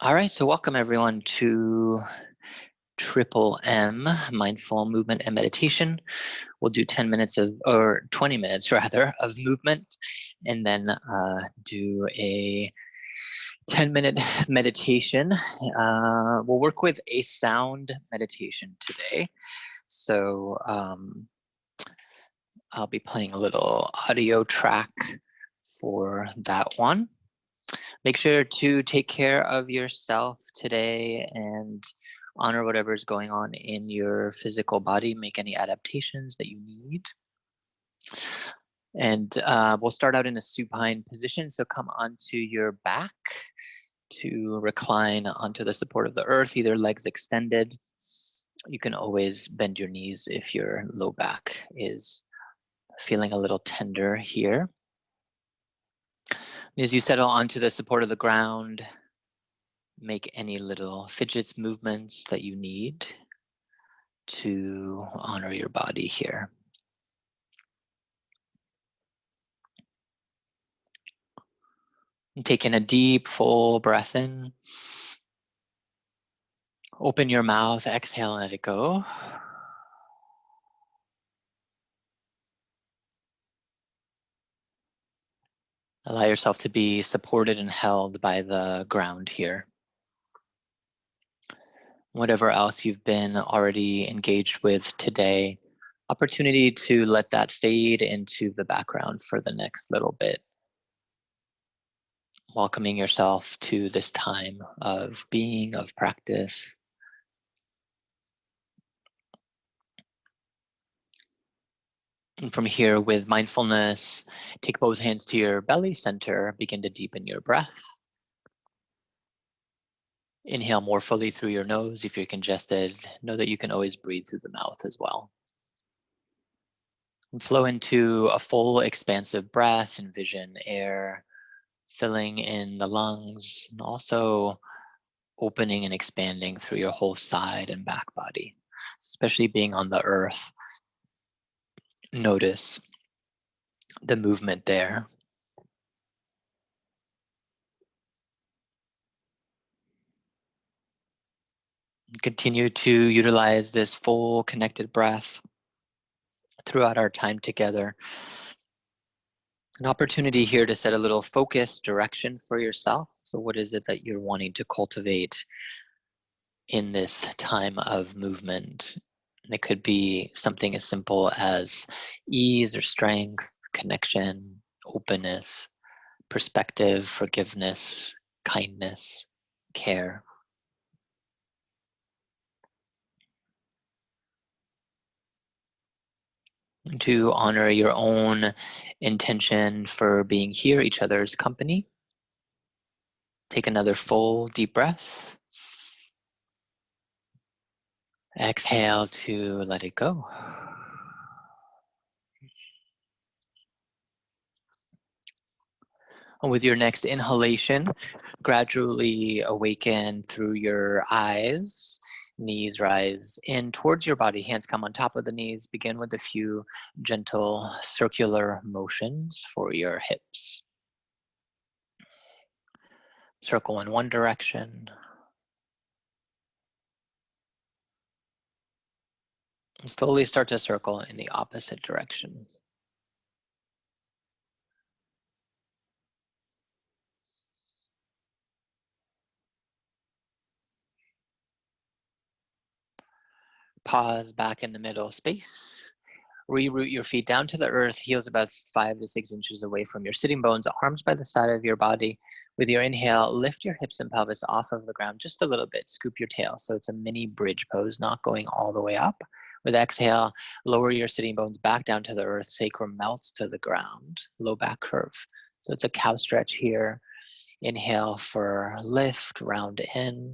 All right, so welcome everyone to Triple M, Mindful Movement and Meditation. We'll do 10 minutes or 20 minutes rather, of movement, and then do a 10-minute meditation. We'll work with a sound meditation today. So I'll be playing a little audio track for that one. Make sure to take care of yourself today and honor whatever is going on in your physical body. Make any adaptations that you need. And we'll start out in a supine position. So come onto your back to recline onto the support of the earth, either legs extended. You can always bend your knees if your low back is feeling a little tender here. As you settle onto the support of the ground, make any little fidgets movements that you need to honor your body here. And take in a deep, full breath in. Open your mouth, exhale, and let it go. Allow yourself to be supported and held by the ground here. Whatever else you've been already engaged with today, opportunity to let that fade into the background for the next little bit. Welcoming yourself to this time of being, of practice. And from here, with mindfulness, take both hands to your belly center, begin to deepen your breath. Inhale more fully through your nose. If you're congested, know that you can always breathe through the mouth as well. And flow into a full expansive breath. Envision air filling in the lungs and also opening and expanding through your whole side and back body, especially being on the earth. Notice the movement there. Continue to utilize this full connected breath throughout our time together. An opportunity here to set a little focus, direction for yourself. So what is it that you're wanting to cultivate in this time of movement? And it could be something as simple as ease or strength, connection, openness, perspective, forgiveness, kindness, care. To honor your own intention for being here, each other's company. Take another full deep breath. Exhale to let it go. And with your next inhalation, gradually awaken through your eyes. Knees rise in towards your body. Hands come on top of the knees. Begin with a few gentle circular motions for your hips. Circle in one direction. And slowly start to circle in the opposite direction. Pause back in the middle space. Reroot your feet down to the earth, heels about 5 to 6 inches away from your sitting bones, arms by the side of your body. With your inhale, lift your hips and pelvis off of the ground just a little bit. Scoop your tail. So it's a mini bridge pose, not going all the way up. With exhale, lower your sitting bones back down to the earth. Sacrum melts to the ground. Low back curve. So it's a cow stretch here. Inhale for lift, round in.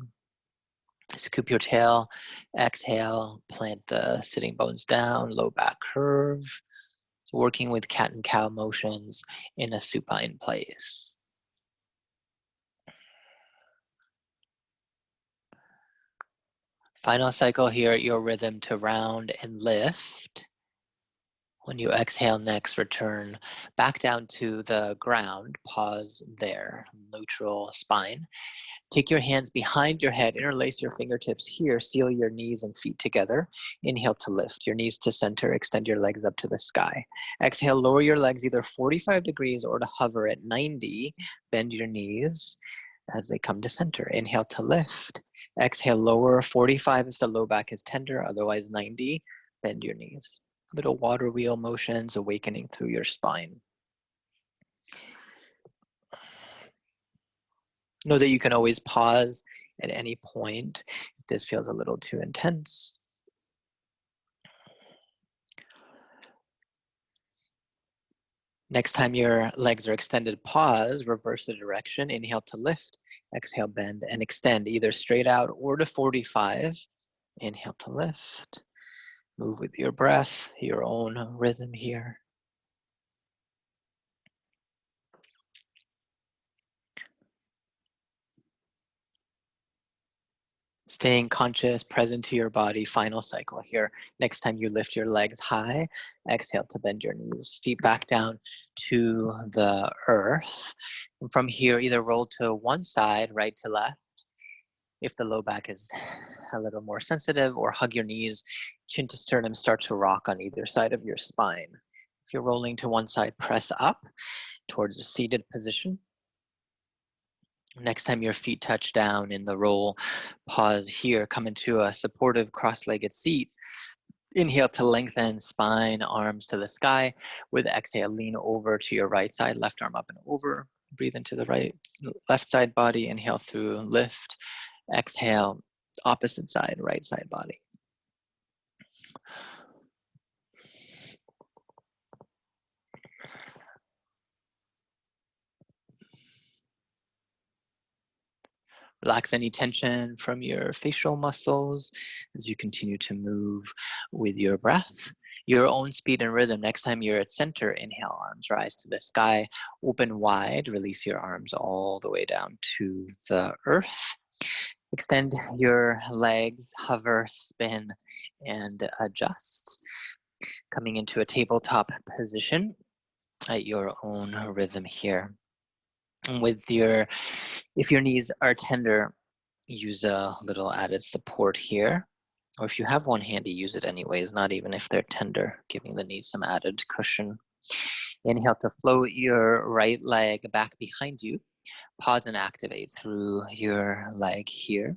Scoop your tail, exhale, plant the sitting bones down, low back curve. So working with cat and cow motions in a supine place. Final cycle here at your rhythm to round and lift. When you exhale next, return back down to the ground. Pause there, neutral spine. Take your hands behind your head, interlace your fingertips here, seal your knees and feet together. Inhale to lift, your knees to center, extend your legs up to the sky. Exhale, lower your legs either 45 degrees or to hover at 90. Bend your knees as they come to center. Inhale to lift. Exhale, lower 45 if the low back is tender, otherwise 90. Bend your knees. Little water wheel motions awakening through your spine. Know that you can always pause at any point if this feels a little too intense. Next time your legs are extended, pause, reverse the direction, inhale to lift, exhale, bend, and extend either straight out or to 45. Inhale to lift. Move with your breath, your own rhythm here. Staying conscious, present to your body, final cycle here. Next time you lift your legs high, exhale to bend your knees, feet back down to the earth. And from here, either roll to one side, right to left, if the low back is a little more sensitive, or hug your knees, chin to sternum, start to rock on either side of your spine. If you're rolling to one side, press up towards a seated position. Next time your feet touch down in the roll, pause here, come into a supportive cross-legged seat. Inhale to lengthen spine, arms to the sky. With exhale, lean over to your right side, left arm up and over. Breathe into the left side body. Inhale through, lift. Exhale, opposite side, right side body. Relax any tension from your facial muscles as you continue to move with your breath. Your own speed and rhythm. Next time you're at center, inhale, arms rise to the sky, open wide, release your arms all the way down to the earth. Extend your legs, hover, spin, and adjust. Coming into a tabletop position at your own rhythm here. And if your knees are tender, use a little added support here. Or if you have one handy, use it anyways, not even if they're tender, giving the knees some added cushion. Inhale to float your right leg back behind you. Pause and activate through your leg here.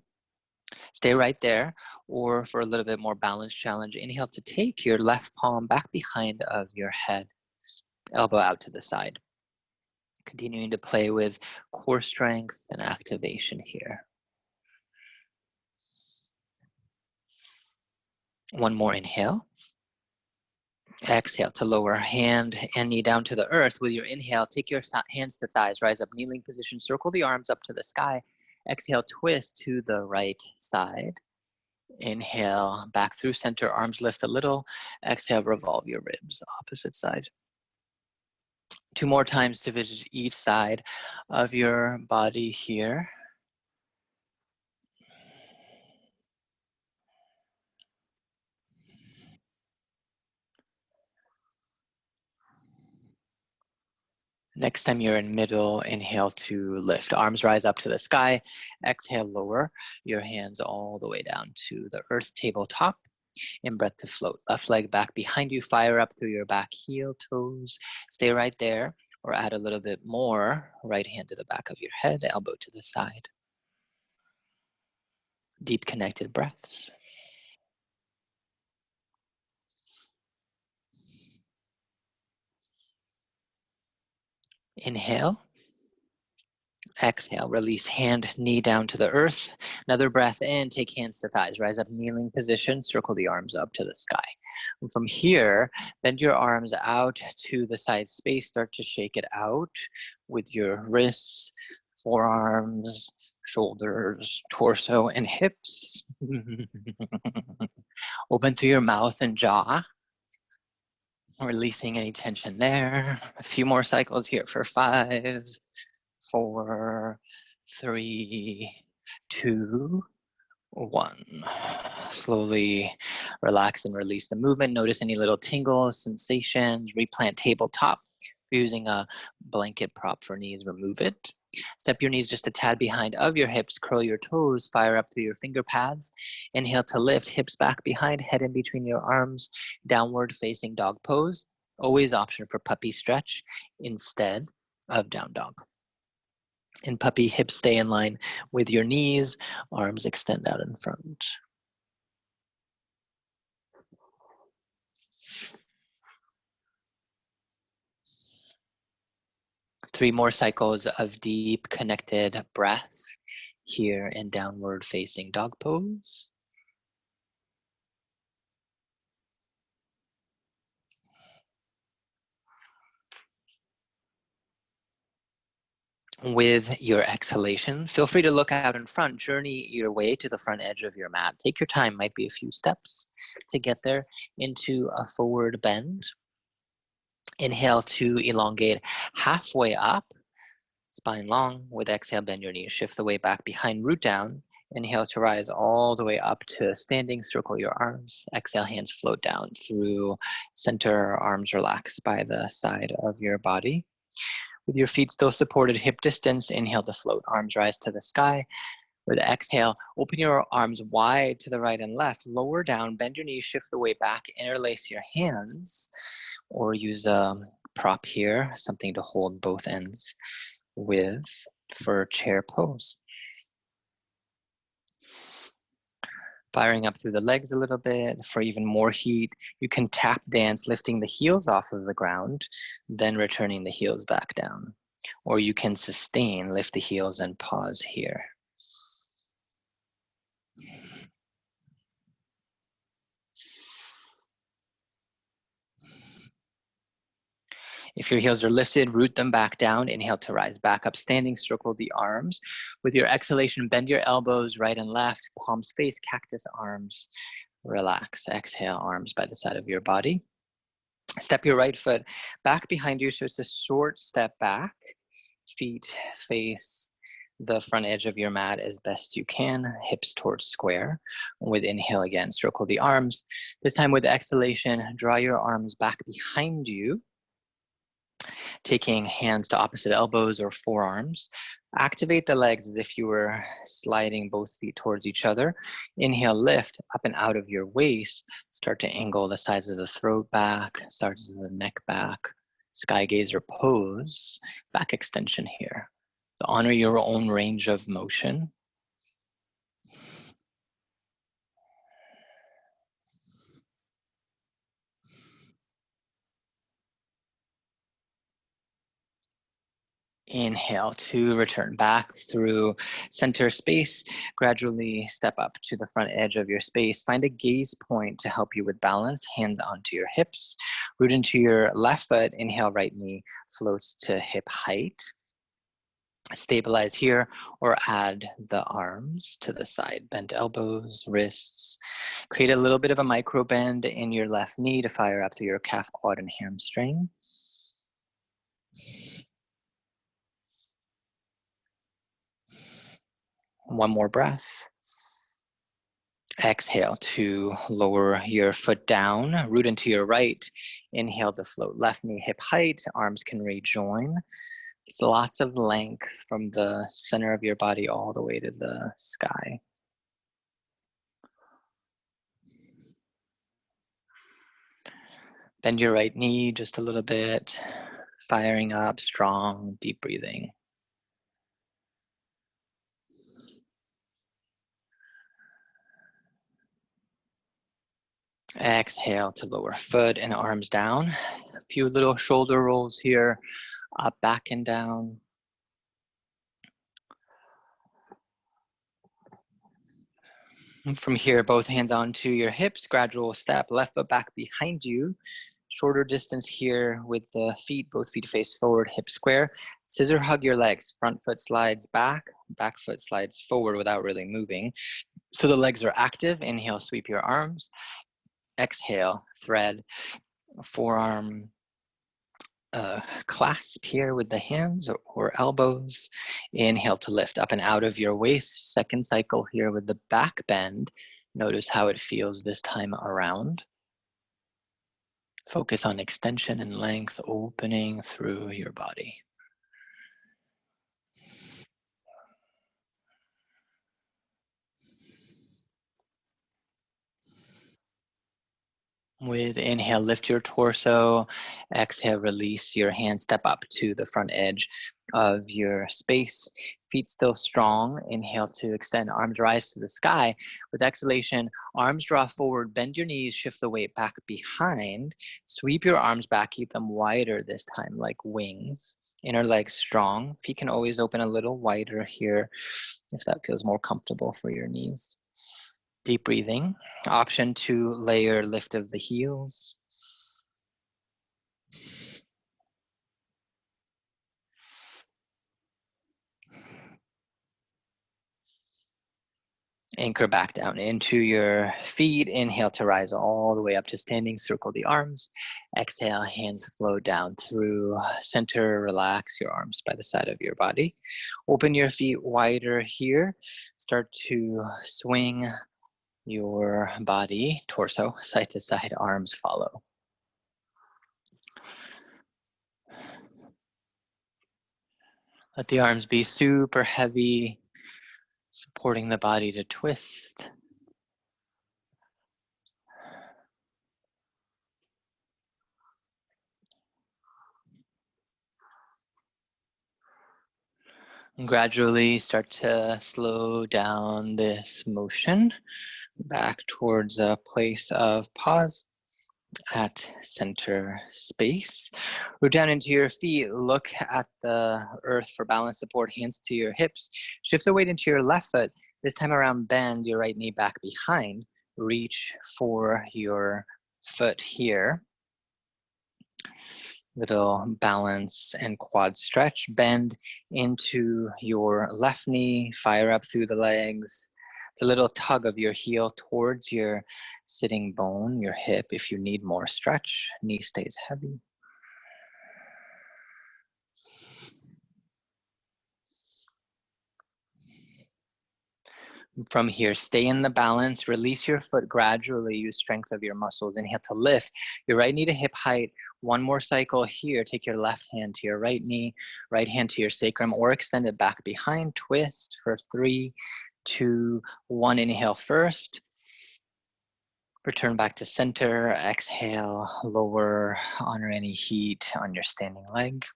Stay right there, or for a little bit more balance challenge, inhale to take your left palm back behind of your head, elbow out to the side. Continuing to play with core strength and activation here. One more inhale. Exhale to lower hand and knee down to the earth. With your inhale, take your hands to thighs, rise up, kneeling position, circle the arms up to the sky. Exhale, twist to the right side. Inhale, back through center, arms lift a little. Exhale, revolve your ribs, opposite side. 2 more times to visit each side of your body here. Next time you're in middle, inhale to lift. Arms rise up to the sky. Exhale, lower your hands all the way down to the earth tabletop. In breath to float. Left leg back behind you. Fire up through your back heel, toes. Stay right there, or add a little bit more. Right hand to the back of your head, elbow to the side. Deep connected breaths. Inhale. Exhale, release hand, knee down to the earth. Another breath in, take hands to thighs. Rise up, kneeling position, circle the arms up to the sky. And from here, bend your arms out to the side space. Start to shake it out with your wrists, forearms, shoulders, torso, and hips. Open through your mouth and jaw. Releasing any tension there. A few more cycles here for 5, 4, 3, 2, 1. Slowly relax and release the movement. Notice any little tingles, sensations. Replant tabletop. If you're using a blanket prop for knees, remove it. Step your knees just a tad behind of your hips. Curl your toes. Fire up through your finger pads. Inhale to lift. Hips back behind. Head in between your arms. Downward facing dog pose. Always option for puppy stretch instead of down dog. In puppy, hips stay in line with your knees, arms extend out in front. Three more cycles of deep connected breaths here in downward facing dog pose. With your exhalation, feel free to look out in front, journey your way to the front edge of your mat. Take your time, might be a few steps to get there into a forward bend. Inhale to elongate halfway up, spine long. With exhale, bend your knees, shift the weight back behind, root down. Inhale to rise all the way up to standing, circle your arms. Exhale, hands float down through center, arms relax by the side of your body. With your feet still supported hip distance, inhale to float, arms rise to the sky. With exhale, open your arms wide to the right and left, lower down, bend your knees, shift the weight back, interlace your hands, or use a prop here, something to hold both ends with for chair pose. Firing up through the legs a little bit for even more heat. You can tap dance, lifting the heels off of the ground, then returning the heels back down. Or you can sustain, lift the heels and pause here. If your heels are lifted, root them back down. Inhale to rise back up, standing, circle the arms. With your exhalation, bend your elbows right and left, palms face, cactus arms. Relax, exhale, arms by the side of your body. Step your right foot back behind you, so it's a short step back. Feet face the front edge of your mat as best you can, hips towards square. With inhale again, circle the arms. This time with exhalation, draw your arms back behind you, taking hands to opposite elbows or forearms. Activate the legs as if you were sliding both feet towards each other. Inhale, lift up and out of your waist. Start to angle the sides of the throat back, sides of the neck back. Sky gazer pose, back extension here. So honor your own range of motion. Inhale to return back through center space. Gradually step up to the front edge of your space. Find a gaze point to help you with balance. Hands onto your hips. Root into your left foot. Inhale, right knee floats to hip height. Stabilize here or add the arms to the side. Bent elbows, wrists. Create a little bit of a micro bend in your left knee to fire up through your calf, quad, and hamstring. One more breath. Exhale to lower your foot down, root into your right. Inhale to float left knee hip height, arms can rejoin. It's lots of length from the center of your body all the way to the sky. Bend your right knee just a little bit, firing up, strong, deep breathing. Exhale to lower foot and arms down. A few little shoulder rolls here, up, back, and down. And from here, both hands onto your hips, gradual step, left foot back behind you. Shorter distance here with the feet, both feet face forward, hip square. Scissor hug your legs, front foot slides back foot slides forward without really moving. So the legs are active. Inhale, sweep your arms. Exhale, thread, forearm, clasp here with the hands or elbows. Inhale to lift up and out of your waist. Second cycle here with the back bend. Notice how it feels this time around. Focus on extension and length, opening through your body. With inhale, lift your torso. Exhale, release your hand. Step up to the front edge of your space. Feet still strong. Inhale to extend, arms rise to the sky. With exhalation, arms draw forward, bend your knees, shift the weight back behind. Sweep your arms back, keep them wider this time, like wings. Inner legs strong. Feet can always open a little wider here if that feels more comfortable for your knees. Deep breathing. Option to layer lift of the heels. Anchor back down into your feet. Inhale to rise all the way up to standing. Circle the arms. Exhale, hands flow down through center. Relax your arms by the side of your body. Open your feet wider here. Start to swing your body, torso, side to side, arms follow. Let the arms be super heavy, supporting the body to twist. And gradually start to slow down this motion back towards a place of pause at center space. Root down into your feet. Look at the earth for balance support. Hands to your hips. Shift the weight into your left foot. This time around, bend your right knee back behind. Reach for your foot here. Little balance and quad stretch. Bend into your left knee. Fire up through the legs. It's a little tug of your heel towards your sitting bone, your hip. If you need more stretch, knee stays heavy. From here, stay in the balance, release your foot gradually, use strength of your muscles. Inhale to lift your right knee to hip height. One more cycle here. Take your left hand to your right knee, right hand to your sacrum, or extend it back behind. Twist for 3, 2, 1. Inhale first. Return back to center. Exhale, lower, honor any heat on your standing leg.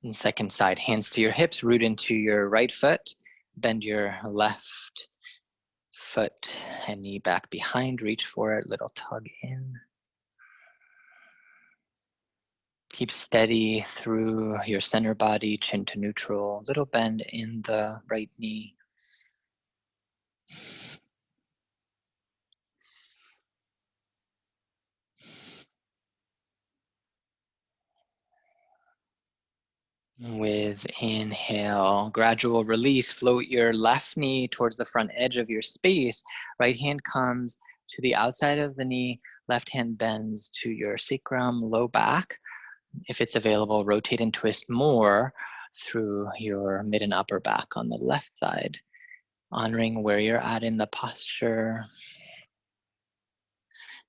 And second side, hands to your hips, root into your right foot. Bend your left foot and knee back behind. Reach for it, little tug in. Keep steady through your center body, chin to neutral. Little bend in the right knee. With inhale, gradual release, float your left knee towards the front edge of your space. Right hand comes to the outside of the knee. Left hand bends to your sacrum, low back. If it's available, rotate and twist more through your mid and upper back on the left side, honoring where you're at in the posture.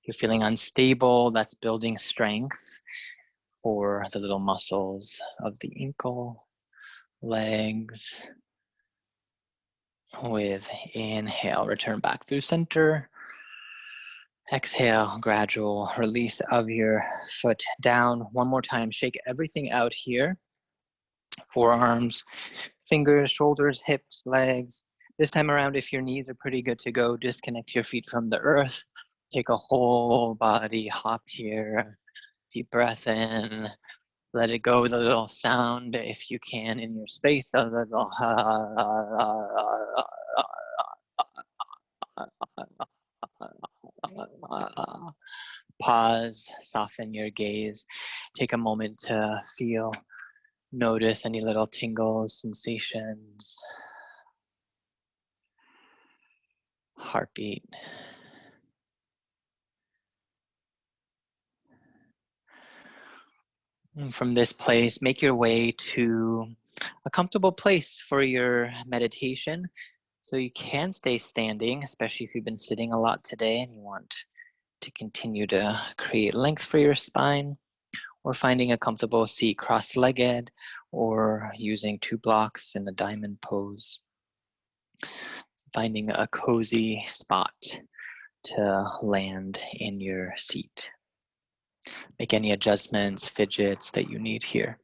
If you're feeling unstable, that's building strength for the little muscles of the ankle, legs. With inhale, return back through center. Exhale, gradual release of your foot down. One more time, shake everything out here. Forearms, fingers, shoulders, hips, legs. This time around, if your knees are pretty good to go, disconnect your feet from the earth. Take a whole body hop here. Deep breath in. Let it go with a little sound if you can in your space. A little pause, soften your gaze. Take a moment to feel, notice any little tingles, sensations, heartbeat. And from this place, make your way to a comfortable place for your meditation. So you can stay standing, especially if you've been sitting a lot today and you want to continue to create length for your spine, or finding a comfortable seat cross-legged, or using 2 blocks in the diamond pose. Finding a cozy spot to land in your seat. Make any adjustments, fidgets that you need here.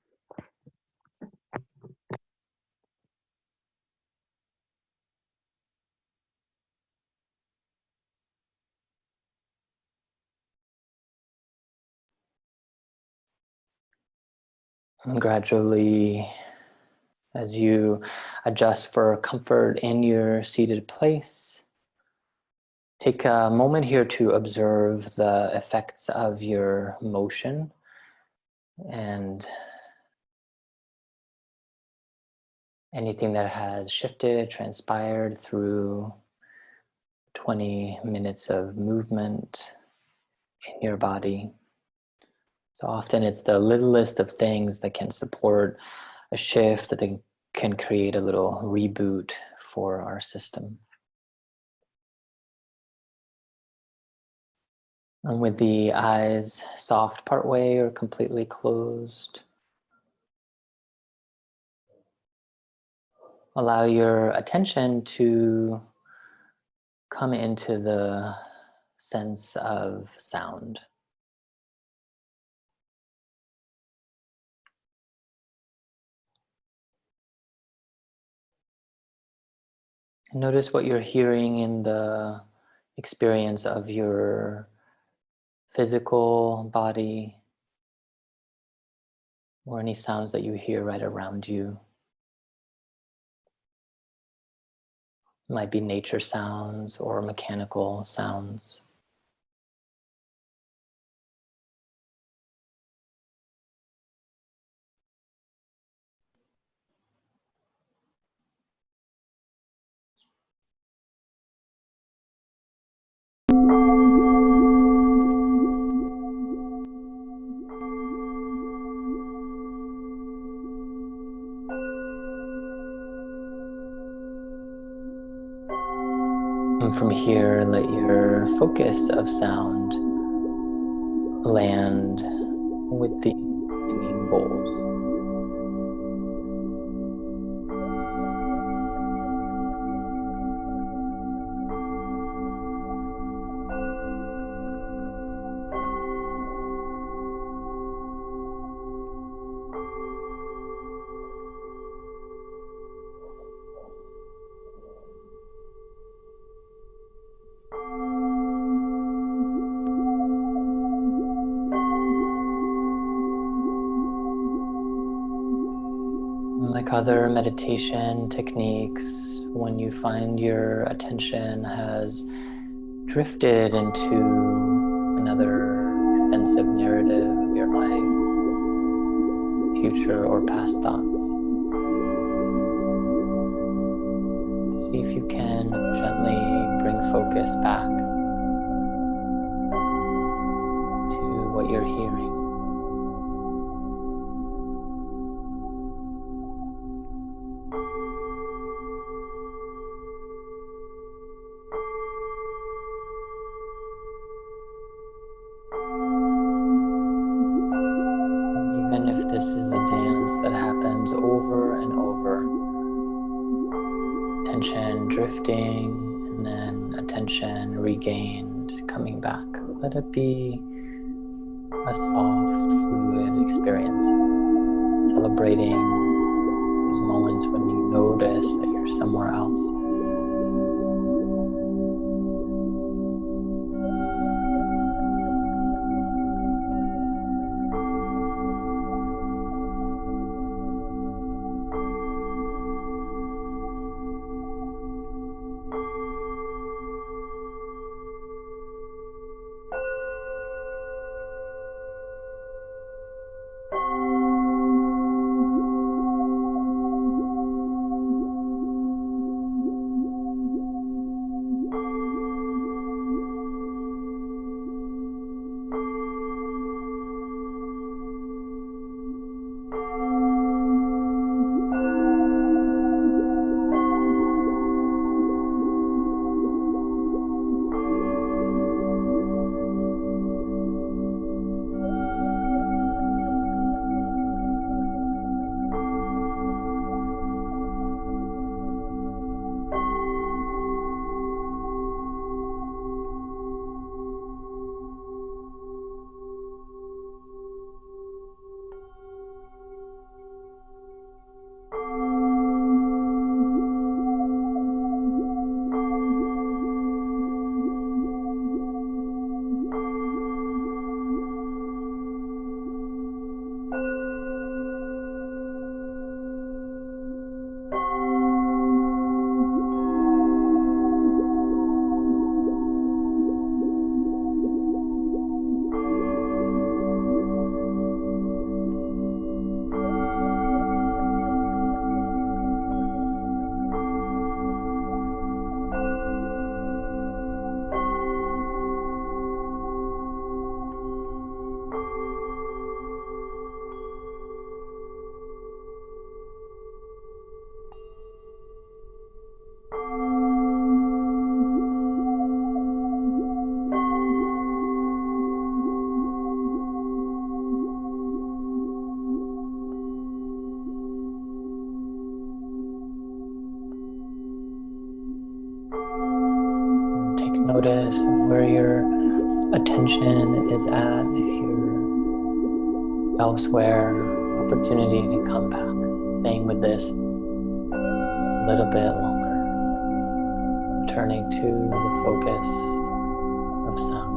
And gradually, as you adjust for comfort in your seated place, take a moment here to observe the effects of your motion and anything that has shifted, transpired through 20 minutes of movement in your body. So often it's the littlest of things that can support a shift, that can create a little reboot for our system. And with the eyes soft partway or completely closed, allow your attention to come into the sense of sound. And notice what you're hearing in the experience of your physical body, or any sounds that you hear right around you. It might be nature sounds or mechanical sounds. And from here, let your focus of sound land with the singing bowls. Like other meditation techniques, when you find your attention has drifted into another extensive narrative of your life, future or past thoughts, see if you can gently bring focus back to what you're hearing. Even if this is a dance that happens over and over, attention drifting and then attention regained, coming back. Let it be a soft, fluid experience, celebrating those moments when you notice that you're somewhere else. Notice where your attention is at. If you're elsewhere, opportunity to come back, staying with this a little bit longer, returning to the focus of sounds.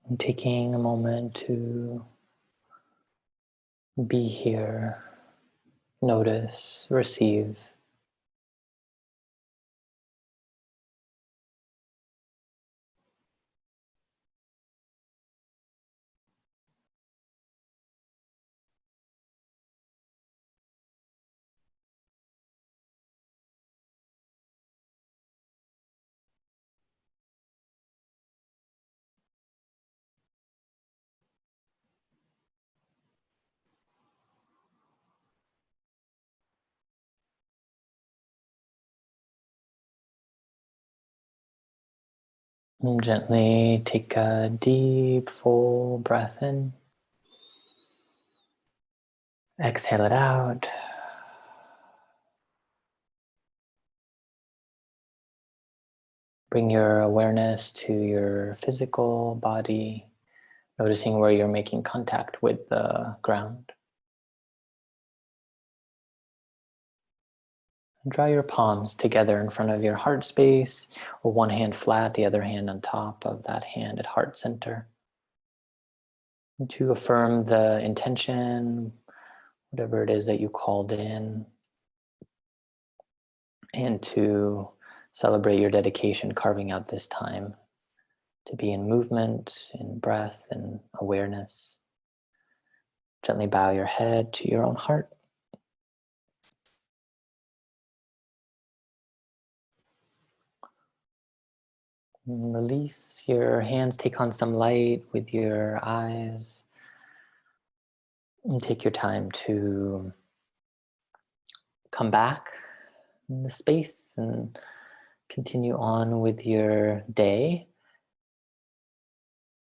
And taking a moment to be here, notice, receive. And gently take a deep, full breath in. Exhale it out. Bring your awareness to your physical body, noticing where you're making contact with the ground. And draw your palms together in front of your heart space, or one hand flat, the other hand on top of that hand at heart center. And to affirm the intention, whatever it is that you called in, and to celebrate your dedication, carving out this time to be in movement, in breath, and awareness. Gently bow your head to your own heart. And release your hands, take on some light with your eyes. And take your time to come back in the space and continue on with your day.